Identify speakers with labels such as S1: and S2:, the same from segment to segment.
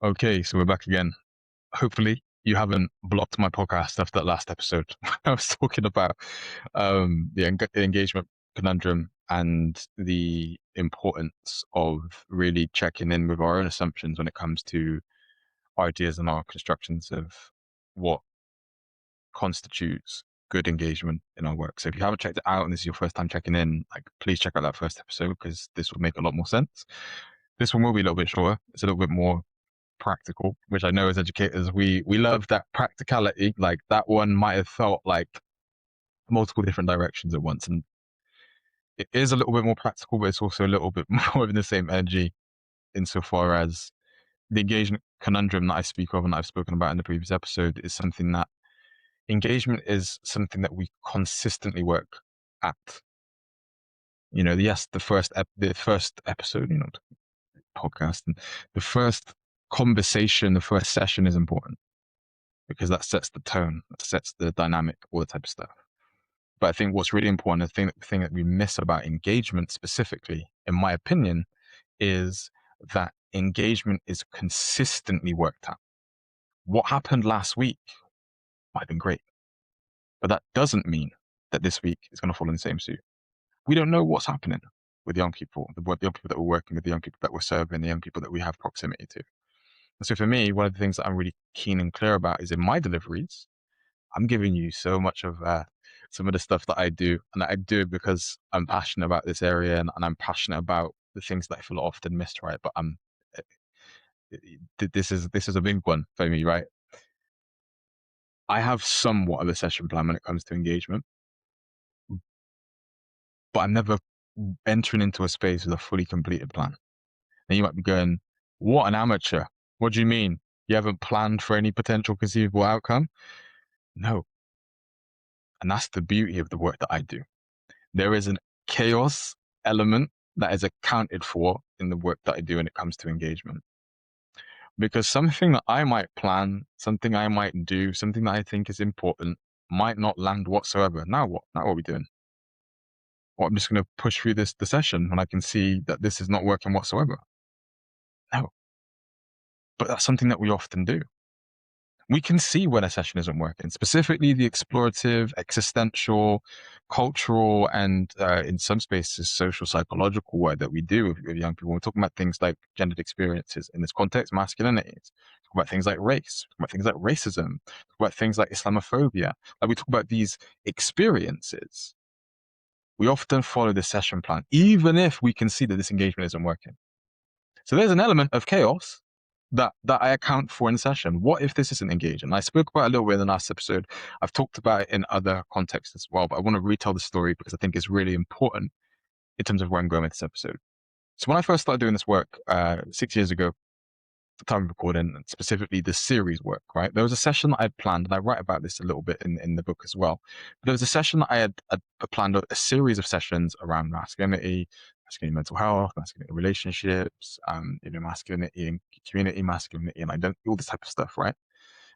S1: Okay, so we're back again. Hopefully, you haven't blocked my podcast after that last episode. I was talking about the engagement conundrum and the importance of really checking in with our own assumptions when it comes to our ideas and our constructions of what constitutes good engagement in our work. So if you haven't checked it out and this is your first time checking in, like please check out that first episode because this will make a lot more sense. This one will be a little bit shorter. It's a little bit more practical, which I know as educators we love that practicality. Like that one might have felt like multiple different directions at once, and it is a little bit more practical, but it's also a little bit more of the same energy insofar as the engagement conundrum that I speak of and that I've spoken about in the previous episode is something that engagement is something that we consistently work at. Yes, the first episode, podcast, and the first conversation, the first session is important because that sets the tone, that sets the dynamic, all that type of stuff. But I think what's really important, the thing that we miss about engagement specifically, in my opinion, is that engagement is consistently worked at. What happened last week might have been great, but that doesn't mean that this week is going to follow in the same suit. We don't know what's happening with young people, the young people that we're working with, the young people that we're serving, the young people that we have proximity to. And so for me, one of the things that I'm really keen and clear about is in my deliveries, I'm giving you so much of some of the stuff that I do, and I do it because I'm passionate about this area and I'm passionate about the things that I feel are often missed, right? But this is a big one for me, right? I have somewhat of a session plan when it comes to engagement, but I'm never entering into a space with a fully completed plan. And you might be going, "What an amateur! What do you mean? You haven't planned for any potential conceivable outcome?" No, and that's the beauty of the work that I do. There is an chaos element that is accounted for in the work that I do when it comes to engagement. Because something that I might plan, something I might do, something that I think is important might not land whatsoever. Now what? Now what are we doing? Well, I'm just going to push through the session when I can see that this is not working whatsoever. No. But that's something that we often do. We can see when a session isn't working, specifically the explorative, existential, cultural, and in some spaces, social psychological work that we do with young people. We're talking about things like gendered experiences in this context, masculinities, talk about things like race, talk about things like racism, talk about things like Islamophobia. Like we talk about these experiences. We often follow the session plan, even if we can see that this engagement isn't working. So there's an element of chaos that I account for in the session. What if this isn't engaging? I spoke about it a little bit in the last episode. I've talked about it in other contexts as well, but I want to retell the story because I think it's really important in terms of where I'm going with this episode. So when I first started doing this work 6 years ago, the time of recording, and specifically the series work, right? There was a session that I'd planned, and I write about this a little bit in the book as well. But there was a session that I had planned a series of sessions around masculinity, masculinity mental health, masculinity relationships, masculinity and community, masculinity and identity, all this type of stuff, right?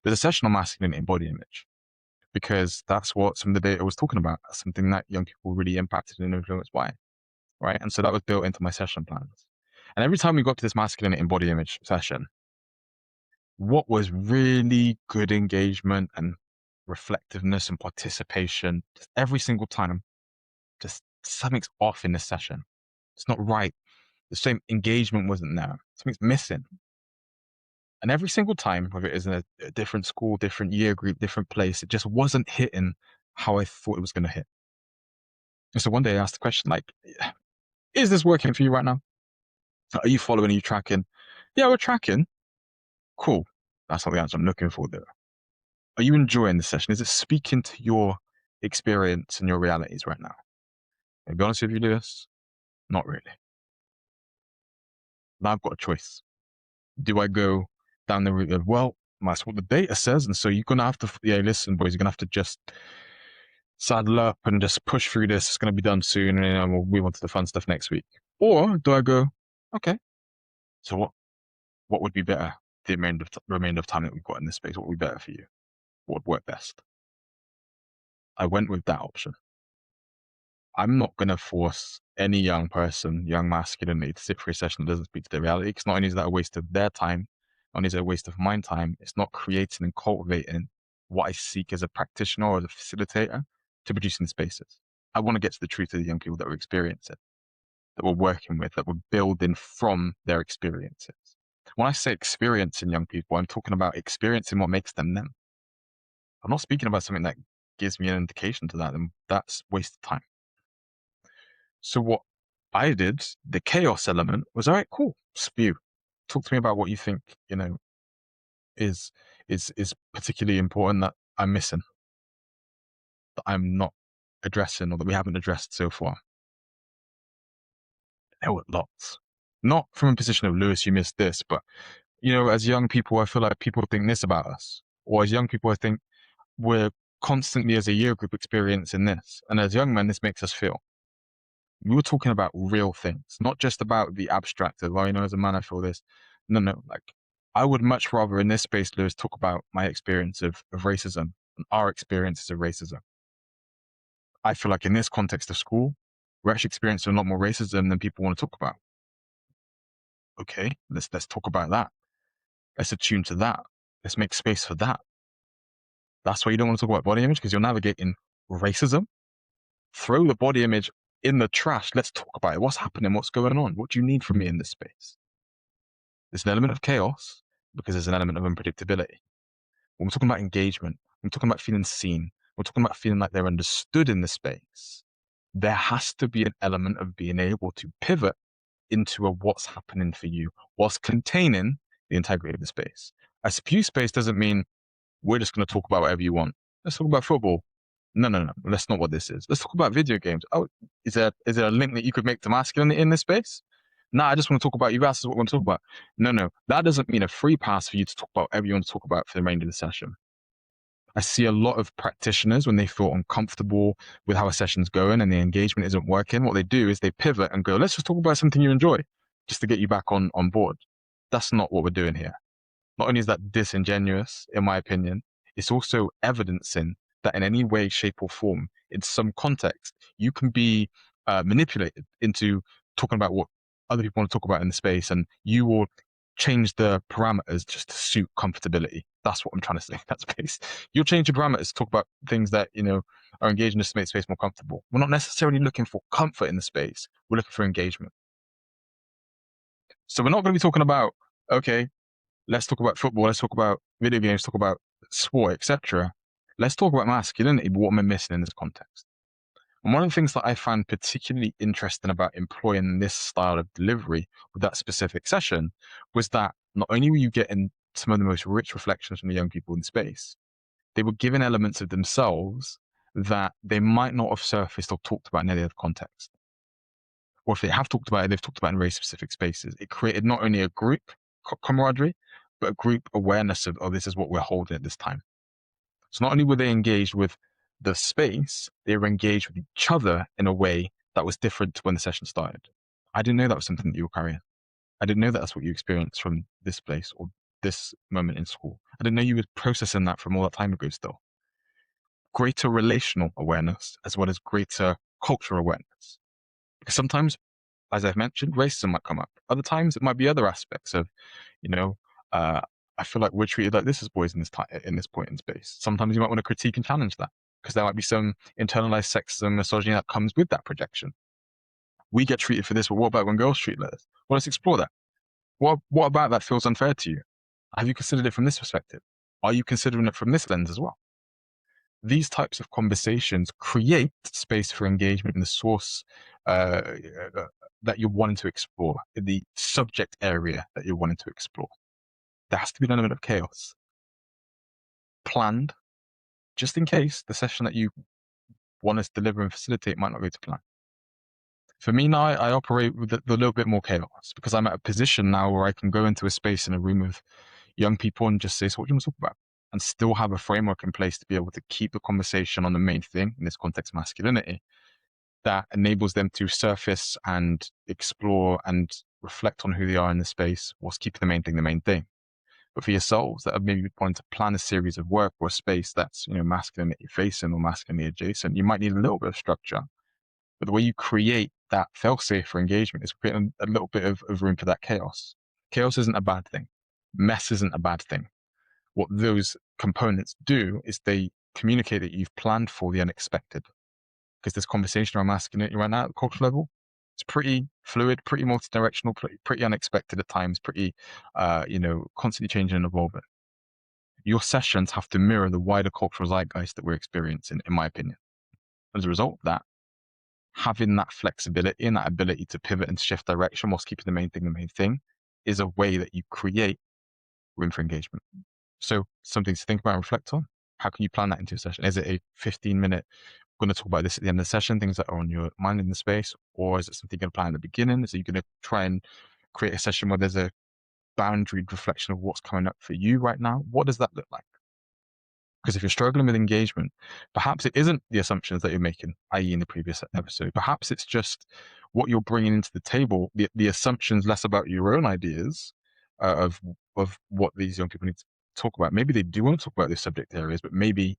S1: There's a session on masculinity and body image because that's what some of the data was talking about. That's something that young people really impacted and influenced by, right? And so that was built into my session plans. And every time we got to this masculinity and body image session, what was really good engagement and reflectiveness and participation, just every single time, just something's off in this session. It's not right. The same engagement wasn't there. Something's missing. And every single time, whether it is in a different school, different year group, different place, it just wasn't hitting how I thought it was going to hit. And so one day I asked the question, like, is this working for you right now? Are you following? Are you tracking? Yeah, we're tracking. Cool. That's not the answer I'm looking for there. Are you enjoying the session? Is it speaking to your experience and your realities right now? I'll be honest with you, Lewis, not really. Now I've got a choice. Do I go down the route of, well, that's what the data says, and so you're going to have to, listen, boys, you're going to have to just saddle up and just push through this. It's going to be done soon, and we'll move on to the fun stuff next week. Or do I go, okay, so what would be better the remainder of time that we've got in this space? What would be better for you? What would work best? I went with that option. I'm not going to force any young person, young masculinity, to sit for a session that doesn't speak to their reality, because not only is that a waste of their time, Not only is it a waste of my time, it's not creating and cultivating what I seek as a practitioner or as a facilitator to produce in spaces. I want to get to the truth of the young people that we're experiencing, that we're working with, that we're building from their experiences. When I say experiencing young people, I'm talking about experiencing what makes them them. I'm not speaking about something that gives me an indication to that, and that's waste of time. So what I did, the chaos element, was all right, cool, spew. Talk to me about what you think, is particularly important that I'm missing, that I'm not addressing, or that we haven't addressed so far. There were lots. Not from a position of Lewis, you missed this, but as young people, I feel like people think this about us. Or as young people, I think we're constantly as a year group experiencing this. And as young men, this makes us feel. We were talking about real things, not just about the abstract of, as a man, I feel this. No. Like, I would much rather in this space, Lewis, talk about my experience of racism and our experiences of racism. I feel like in this context of school, we're actually experiencing a lot more racism than people want to talk about. Okay, let's talk about that. Let's attune to that. Let's make space for that. That's why you don't want to talk about body image, because you're navigating racism. Throw the body image in the trash. Let's talk about it. What's happening? What's going on? What do you need from me in this space? There's an element of chaos because there's an element of unpredictability. When we're talking about engagement, we're talking about feeling seen, we're talking about feeling like they're understood in the space, there has to be an element of being able to pivot into a what's happening for you, whilst containing the integrity of the space. A spew space doesn't mean we're just going to talk about whatever you want. Let's talk about football. No. That's not what this is. Let's talk about video games. Oh, is there a link that you could make to masculinity in this space? No, I just want to talk about you guys. Is what we want to talk about. No. That doesn't mean a free pass for you to talk about whatever you want to talk about for the remainder of the session. I see a lot of practitioners when they feel uncomfortable with how a session's going and the engagement isn't working, what they do is they pivot and go, let's just talk about something you enjoy, just to get you back on board. That's not what we're doing here. Not only is that disingenuous, in my opinion, it's also evidencing that in any way, shape, or form, in some context, you can be manipulated into talking about what other people want to talk about in the space, and you will change the parameters just to suit comfortability. That's what I'm trying to say in that space. You'll change your parameters to talk about things that, are engaging us to make space more comfortable. We're not necessarily looking for comfort in the space. We're looking for engagement. So we're not going to be talking about, okay, let's talk about football, let's talk about video games, talk about sport, etc. Let's talk about masculinity, but what am I missing in this context? And one of the things that I found particularly interesting about employing this style of delivery with that specific session was that not only were you getting some of the most rich reflections from the young people in the space, they were given elements of themselves that they might not have surfaced or talked about in any other context. Or if they have talked about it, they've talked about it in very specific spaces. It created not only a group camaraderie, but a group awareness of, oh, this is what we're holding at this time. So not only were they engaged with the space, they were engaged with each other in a way that was different to when the session started. I didn't know that was something that you were carrying. I didn't know that that's what you experienced from this place or this moment in school. I didn't know you were processing that from all that time ago still. Greater relational awareness as well as greater cultural awareness. Because sometimes, as I've mentioned, racism might come up. Other times it might be other aspects of, I feel like we're treated like this as boys in this point in space. Sometimes you might want to critique and challenge that because there might be some internalized sexism, misogyny that comes with that projection. We get treated for this, but what about when girls treat like this? Well, let's explore that. What about that feels unfair to you? Have you considered it from this perspective? Are you considering it from this lens as well? These types of conversations create space for engagement in the source that you're wanting to explore, in the subject area that you're wanting to explore. There has to be an element of chaos planned, just in case the session that you want to deliver and facilitate might not go to plan. For me now, I operate with a little bit more chaos because I'm at a position now where I can go into a space in a room with young people and just say, so what do you want to talk about? And still have a framework in place to be able to keep the conversation on the main thing, in this context, masculinity, that enables them to surface and explore and reflect on who they are in the space whilst keeping the main thing the main thing. But for yourselves that are maybe wanting to plan a series of work or a space that's, masculinity facing or masculinity adjacent, you might need a little bit of structure. But the way you create that fail-safe for engagement is creating a little bit of room for that chaos. Chaos isn't a bad thing. Mess isn't a bad thing. What those components do is they communicate that you've planned for the unexpected. Because this conversation around masculinity right now at the cultural level, it's pretty fluid, pretty multi-directional, pretty unexpected at times, pretty, constantly changing and evolving. Your sessions have to mirror the wider cultural zeitgeist that we're experiencing, in my opinion. As a result of that, having that flexibility and that ability to pivot and shift direction whilst keeping the main thing, is a way that you create room for engagement. So something to think about and reflect on. How can you plan that into your session? Is it a 15-minute, we're going to talk about this at the end of the session, things that are on your mind in the space? Or is it something you're going to plan at the beginning? Is it you're going to try and create a session where there's a boundaried reflection of what's coming up for you right now? What does that look like? Because if you're struggling with engagement, perhaps it isn't the assumptions that you're making, i.e. in the previous episode. Perhaps it's just what you're bringing into the table, the assumptions less about your own ideas of what these young people need to talk about. Maybe they do want to talk about these subject areas, but maybe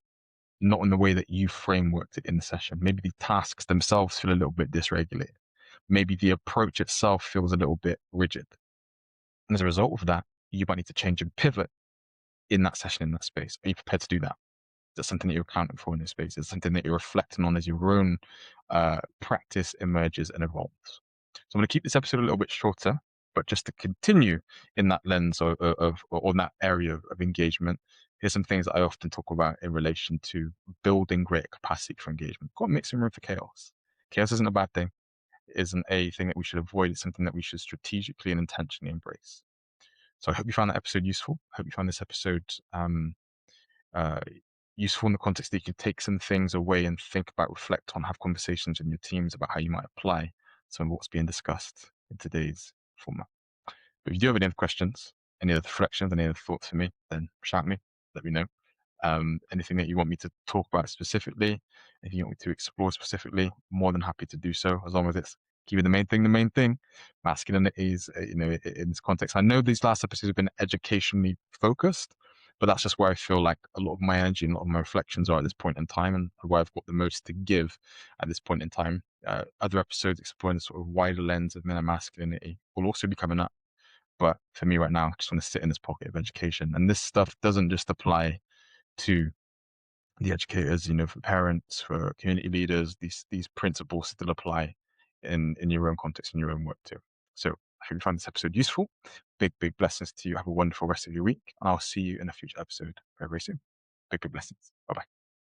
S1: not in the way that you frameworked it in the session. Maybe the tasks themselves feel a little bit dysregulated. Maybe the approach itself feels a little bit rigid. And as a result of that, you might need to change and pivot in that session, in that space. Are you prepared to do that? Is that something that you're accounting for in this space? Is it something that you're reflecting on as your own practice emerges and evolves? So I'm going to keep this episode a little bit shorter, but just to continue in that lens or that area of engagement, here's some things that I often talk about in relation to building greater capacity for engagement. Got mixing room for chaos. Chaos isn't a bad thing. It isn't a thing that we should avoid. It's something that we should strategically and intentionally embrace. So I hope you found that episode useful. I hope you found this episode uh, useful in the context that you can take some things away and think about, reflect on, have conversations in your teams about how you might apply some of what's being discussed in today's format. But if you do have any other questions, any other reflections, any other thoughts for me, then shout me, let me know. Anything that you want me to talk about specifically, if you want me to explore specifically, more than happy to do so, as long as it's keeping the main thing, masculinities, in this context. I know these last episodes have been educationally focused, but that's just where I feel like a lot of my energy and a lot of my reflections are at this point in time, and where I've got the most to give at this point in time. Other episodes exploring the sort of wider lens of men and masculinity will also be coming up. But for me right now, I just want to sit in this pocket of education. And this stuff doesn't just apply to the educators, for parents, for community leaders. These principles still apply in your own context, in your own work too. So I hope you find this episode useful. Big blessings to you. Have a wonderful rest of your week, and I'll see you in a future episode very, very soon. Big blessings. Bye bye.